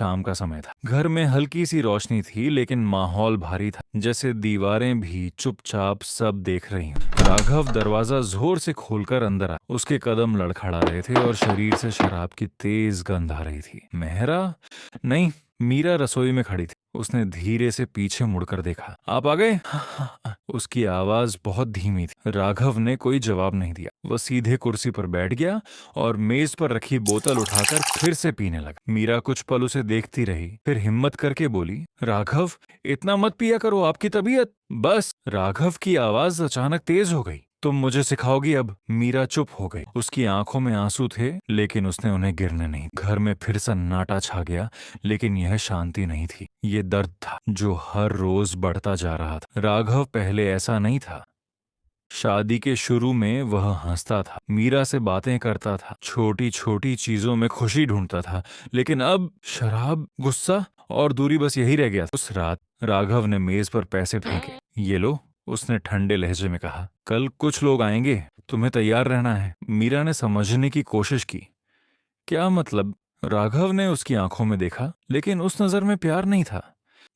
शाम का समय था। घर में हल्की सी रोशनी थी लेकिन माहौल भारी था, जैसे दीवारें भी चुपचाप सब देख रही हों। राघव दरवाजा जोर से खोलकर अंदर आया। उसके कदम लड़खड़ा रहे थे और शरीर से शराब की तेज गंध आ रही थी। मेहरा? नहीं, मीरा रसोई में खड़ी थी। उसने धीरे से पीछे मुड़कर देखा। आप आ गए? उसकी आवाज बहुत धीमी थी। राघव ने कोई जवाब नहीं दिया। वह सीधे कुर्सी पर बैठ गया और मेज पर रखी बोतल उठाकर फिर से पीने लगा। मीरा कुछ पल उसे देखती रही, फिर हिम्मत करके बोली, राघव, इतना मत पिया करो, आपकी तबीयत। बस। राघव की आवाज अचानक तेज हो गई। तुम मुझे सिखाओगी अब? मीरा चुप हो गई। उसकी आंखों में आंसू थे लेकिन उसने उन्हें गिरने नहीं। घर में फिर सन्नाटा छा गया, लेकिन यह शांति नहीं थी, ये दर्द था जो हर रोज बढ़ता जा रहा था। राघव पहले ऐसा नहीं था। शादी के शुरू में वह हंसता था, मीरा से बातें करता था, छोटी छोटी चीजों में खुशी ढूंढता था, लेकिन अब शराब, गुस्सा और दूरी, बस यही रह गया था। उस रात राघव ने मेज पर पैसे फेंके। ये लो, उसने ठंडे लहजे में कहा। कल कुछ लोग आएंगे, तुम्हें तैयार रहना है। मीरा ने समझने की कोशिश की। क्या मतलब? राघव ने उसकी आंखों में देखा, लेकिन उस नजर में प्यार नहीं था।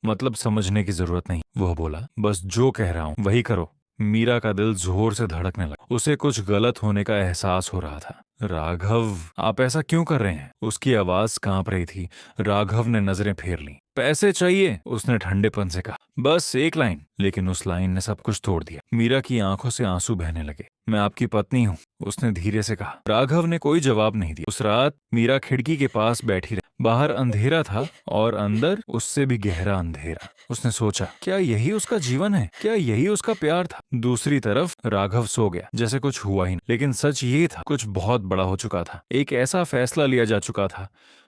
मतलब समझने की जरूरत नहीं, वह बोला। बस जो कह रहा हूं वही करो। मीरा का दिल जोर से धड़कने लगा। उसे कुछ गलत होने का एहसास हो रहा था। राघव, आप ऐसा क्यों कर रहे हैं? उसकी आवाज कांप रही थी। राघव ने नजरें फेर ली। पैसे चाहिए, उसने ठंडेपन से कहा। बस एक लाइन। लेकिन उस लाइन ने सब कुछ तोड़ दिया। मीरा की आंखों से आंसू बहने लगे। मैं आपकी पत्नी हूँ, उसने धीरे से कहा। राघव ने कोई जवाब नहीं दिया। उस रात मीरा खिड़की के पास बैठी रही। बाहर अंधेरा था और अंदर उससे भी गहरा अंधेरा। उसने सोचा, क्या यही उसका जीवन है? क्या यही उसका प्यार था? दूसरी तरफ राघव सो गया, जैसे कुछ हुआ ही नहीं। लेकिन सच ये था, कुछ बहुत बड़ा हो चुका था। एक ऐसा फैसला लिया जा चुका था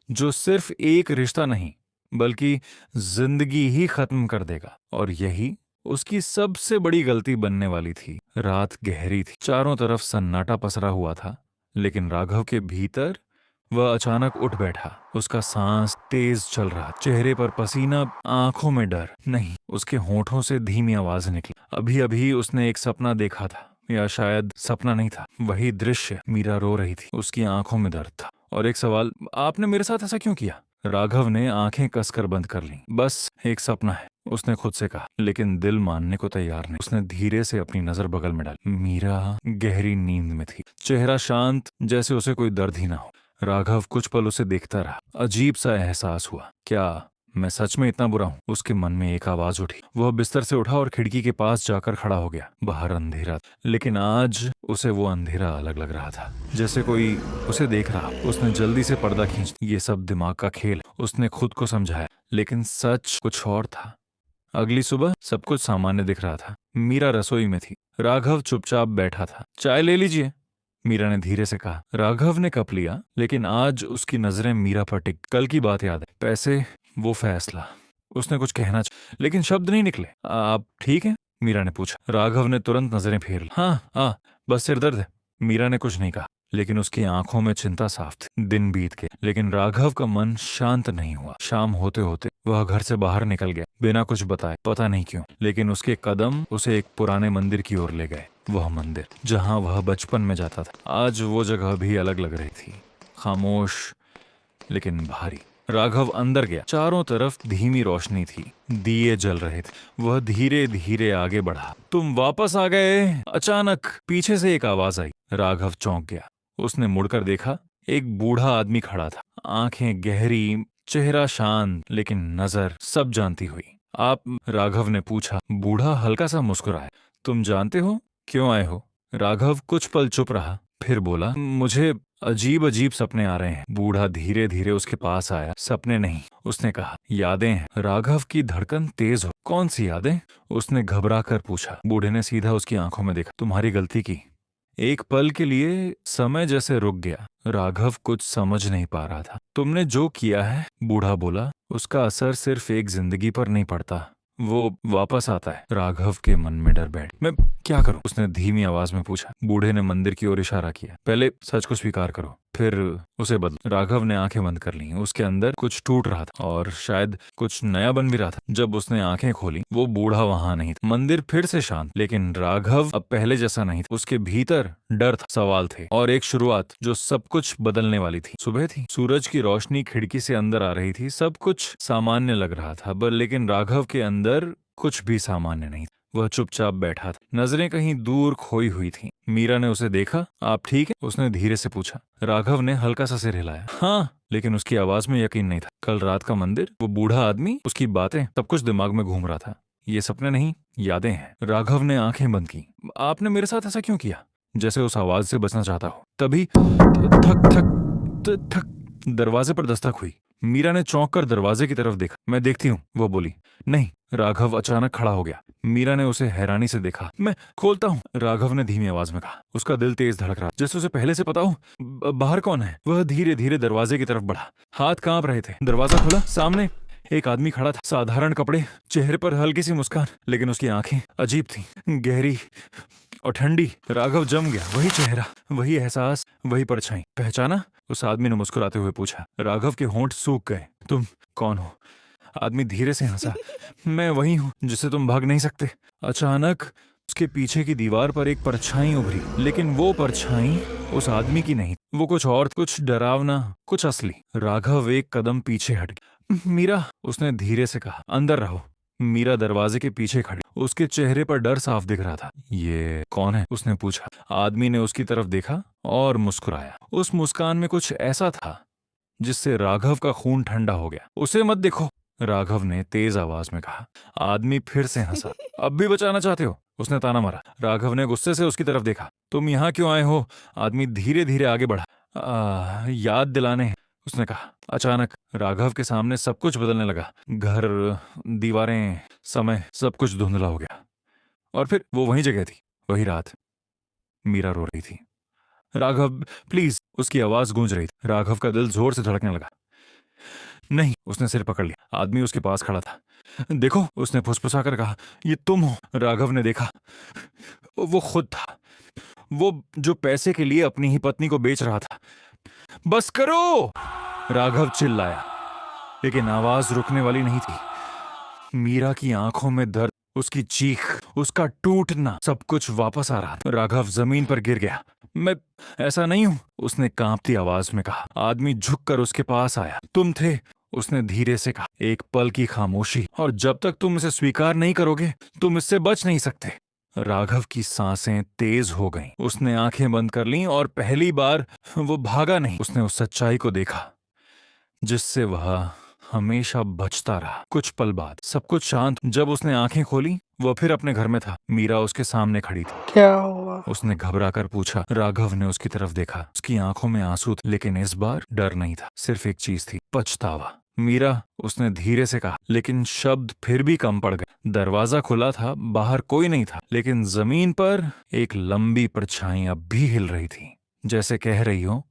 जो सिर्फ एक रिश्ता नहीं बल्कि जिंदगी ही खत्म कर देगा। और यही उसकी सबसे बड़ी गलती बनने वाली थी। रात गहरी थी, चारों तरफ सन्नाटा पसरा हुआ था, लेकिन राघव के भीतर वह अचानक उठ बैठा। उसका सांस तेज चल रहा, चेहरे पर पसीना, आंखों में डर। नहीं, उसके होठों से धीमी आवाज निकली। अभी अभी उसने एक सपना देखा था, या शायद सपना नहीं था, वही दृश्य। मीरा रो रही थी, उसकी आंखों में दर्द था, और एक सवाल, आपने मेरे साथ ऐसा क्यों किया? राघव ने आंखें कसकर बंद कर लीं। बस एक सपना है, उसने खुद से कहा, लेकिन दिल मानने को तैयार नहीं। उसने धीरे से अपनी नजर बगल में डाली। मीरा गहरी नींद में थी, चेहरा शांत, जैसे उसे कोई दर्द ही ना हो। राघव कुछ पल उसे देखता रहा। अजीब सा एहसास हुआ, क्या मैं सच में इतना बुरा हूं? उसके मन में एक आवाज उठी। वह बिस्तर से उठा और खिड़की के पास जाकर खड़ा हो गया। बाहर अंधेरा था, लेकिन आज उसे वो अंधेरा अलग लग रहा था, जैसे कोई उसे देख रहा। उसने जल्दी से पर्दा खींच, ये सब दिमाग का खेल, उसने खुद को समझाया। लेकिन सच कुछ और था। अगली सुबह सब कुछ सामान्य दिख रहा था। मीरा रसोई में थी, राघव चुपचाप बैठा था। चाय ले लीजिए, मीरा ने धीरे से कहा। राघव ने कप लिया, लेकिन आज उसकी नजरें मीरा पर टिक। कल की बात याद है, पैसे, वो फैसला। उसने कुछ कहना लेकिन शब्द नहीं निकले। आप ठीक हैं? मीरा ने पूछा। राघव ने तुरंत नजरें फेर ली। हाँ, बस सिर दर्द है। मीरा ने कुछ नहीं कहा, लेकिन उसकी आंखों में चिंता साफ थी। दिन बीत गए, लेकिन राघव का मन शांत नहीं हुआ। शाम होते होते वह घर से बाहर निकल गया, बिना कुछ बताए, पता नहीं क्यों, लेकिन उसके कदम उसे एक पुराने मंदिर की ओर ले गए। वह मंदिर जहां वह बचपन में जाता था, आज वो जगह भी अलग लग रही थी, खामोश लेकिन भारी। राघव अंदर गया। चारों तरफ धीमी रोशनी थी, दिए जल रहे थे। वह धीरे धीरे आगे बढ़ा। तुम वापस आ गए? अचानक पीछे से एक आवाज आई। राघव चौंक गया। उसने मुड़कर देखा, एक बूढ़ा आदमी खड़ा था, आंखें गहरी, चेहरा शांत, लेकिन नजर सब जानती हुई। आप? राघव ने पूछा। बूढ़ा हल्का सा मुस्कुराया। तुम जानते हो क्यों आए हो? राघव कुछ पल चुप रहा, फिर बोला, मुझे अजीब अजीब सपने आ रहे हैं। बूढ़ा धीरे धीरे उसके पास आया। सपने नहीं, उसने कहा, यादें हैं। राघव की धड़कन तेज हो। कौन सी यादें? उसने घबरा कर पूछा। बूढ़े ने सीधा उसकी आंखों में देखा। तुम्हारी गलती की। एक पल के लिए समय जैसे रुक गया। राघव कुछ समझ नहीं पा रहा था। तुमने जो किया है, बूढ़ा बोला, उसका असर सिर्फ एक जिंदगी पर नहीं पड़ता, वो वापस आता है। राघव के मन में डर बैठ। मैं क्या करूं? उसने धीमी आवाज में पूछा। बूढ़े ने मंदिर की ओर इशारा किया। पहले सच को स्वीकार करो, फिर उसे बदल। राघव ने आंखें बंद कर ली। उसके अंदर कुछ टूट रहा था और शायद कुछ नया बन भी रहा था। जब उसने आंखें खोली, वो बूढ़ा वहां नहीं था। मंदिर फिर से शांत, लेकिन राघव अब पहले जैसा नहीं था। उसके भीतर डर था, सवाल थे और एक शुरुआत जो सब कुछ बदलने वाली थी। सुबह थी, सूरज की रोशनी खिड़की से अंदर आ रही थी। सब कुछ सामान्य लग रहा था, लेकिन राघव के अंदर कुछ भी सामान्य नहीं था। वह चुपचाप बैठा था, नजरें कहीं दूर खोई हुई थीं। मीरा ने उसे देखा। आप ठीक है? उसने धीरे से पूछा। राघव ने हल्का सा सिर हिलाया। हाँ, लेकिन उसकी आवाज में यकीन नहीं था। कल रात का मंदिर, वो बूढ़ा आदमी, उसकी बातें, सब कुछ दिमाग में घूम रहा था। ये सपने नहीं, यादें हैं। राघव ने आंखें बंद की। आपने मेरे साथ ऐसा क्यों किया? जैसे उस आवाज से बचना चाहता हो। तभी थक थक थक दरवाजे पर दस्तक हुई। मीरा ने चौंक कर दरवाजे की तरफ देखा। मैं देखती हूँ, वो बोली। नहीं। राघव अचानक खड़ा हो गया। मीरा ने उसे हैरानी से देखा। मैं खोलता हूँ, राघव ने धीमी आवाज में कहा। उसका दिल तेज धड़क रहा, जैसे उसे पहले से पता हो। बाहर कौन है? वह धीरे धीरे दरवाजे की तरफ बढ़ा। हाथ कांप रहे थे। दरवाजा खुला। सामने एक आदमी खड़ा था, साधारण कपड़े, चेहरे पर हल्की सी मुस्कान, लेकिन उसकी आंखें अजीब थीं, गहरी और ठंडी। राघव जम गया। वही चेहरा, वही एहसास, वही परछाई। पहचाना? उस आदमी ने मुस्कुराते हुए पूछा। राघव के होंठ सूख गए। तुम कौन हो? आदमी धीरे से हंसा। मैं वही हूँ जिससे तुम भाग नहीं सकते। अचानक उसके पीछे की दीवार पर एक परछाई उभरी, लेकिन वो परछाई उस आदमी की नहीं। वो कुछ और, कुछ डरावना, कुछ असली। राघव एक कदम पीछे हट गया। मीरा, उसने धीरे से कहा। अंदर रहो। मीरा दरवाजे के पीछे खड़ी। उसके चेहरे पर डर साफ दिख रहा था। ये कौन है? उसने पूछा। आदमी ने उसकी तरफ देखा और मुस्कुराया। उस मुस्कान में कुछ ऐसा था जिससे राघव का खून ठंडा हो गया। उसे मत देखो, राघव ने तेज आवाज में कहा। आदमी फिर से हंसा। अब भी बचाना चाहते हो? उसने ताना मारा। राघव ने गुस्से से उसकी तरफ देखा। तुम यहाँ क्यों आए हो? आदमी धीरे धीरे आगे बढ़ा। याद दिलाने, उसने कहा। अचानक राघव के सामने सब कुछ बदलने लगा। घर, दीवारें, समय, सब कुछ धुंधला हो गया। और फिर वो वही जगह थी, वही रात। मीरा रो रही थी। राघव प्लीज, उसकी आवाज गूंज रही थी। राघव का दिल जोर से धड़कने लगा। नहीं, उसने सिर पकड़ लिया। आदमी उसके पास खड़ा था। देखो, उसने फुसफुसा कर कहा। ये तुम हो? राघव ने देखा। वो खुद था, वो जो पैसे के लिए अपनी ही पत्नी को बेच रहा था। बस करो, राघव चिल्लाया, लेकिन आवाज रुकने वाली नहीं थी। मीरा की आंखों में दर्द, उसकी चीख, उसका टूटना, सब कुछ वापस आ रहा था। राघव जमीन पर गिर गया। मैं ऐसा नहीं हूं, उसने कांपती आवाज में कहा। आदमी झुककर उसके पास आया। तुम थे, उसने धीरे से कहा। एक पल की खामोशी, और जब तक तुम इसे स्वीकार नहीं करोगे, तुम इससे बच नहीं सकते। राघव की सांसें तेज हो गईं। उसने आंखें बंद कर लीं और पहली बार वो भागा नहीं। उसने उस सच्चाई को देखा जिससे वह हमेशा बचता रहा। कुछ पल बाद सब कुछ शांत। जब उसने आंखें खोली, वह फिर अपने घर में था। मीरा उसके सामने खड़ी थी। क्या हुआ? उसने घबरा कर पूछा। राघव ने उसकी तरफ देखा। उसकी आंखों में आंसू थे, लेकिन इस बार डर नहीं था। सिर्फ एक चीज थी, पछतावा। मीरा, उसने धीरे से कहा, लेकिन शब्द फिर भी कम पड़ गए। दरवाजा खुला था, बाहर कोई नहीं था, लेकिन जमीन पर एक लंबी परछाई अब भी हिल रही थी, जैसे कह रही हो,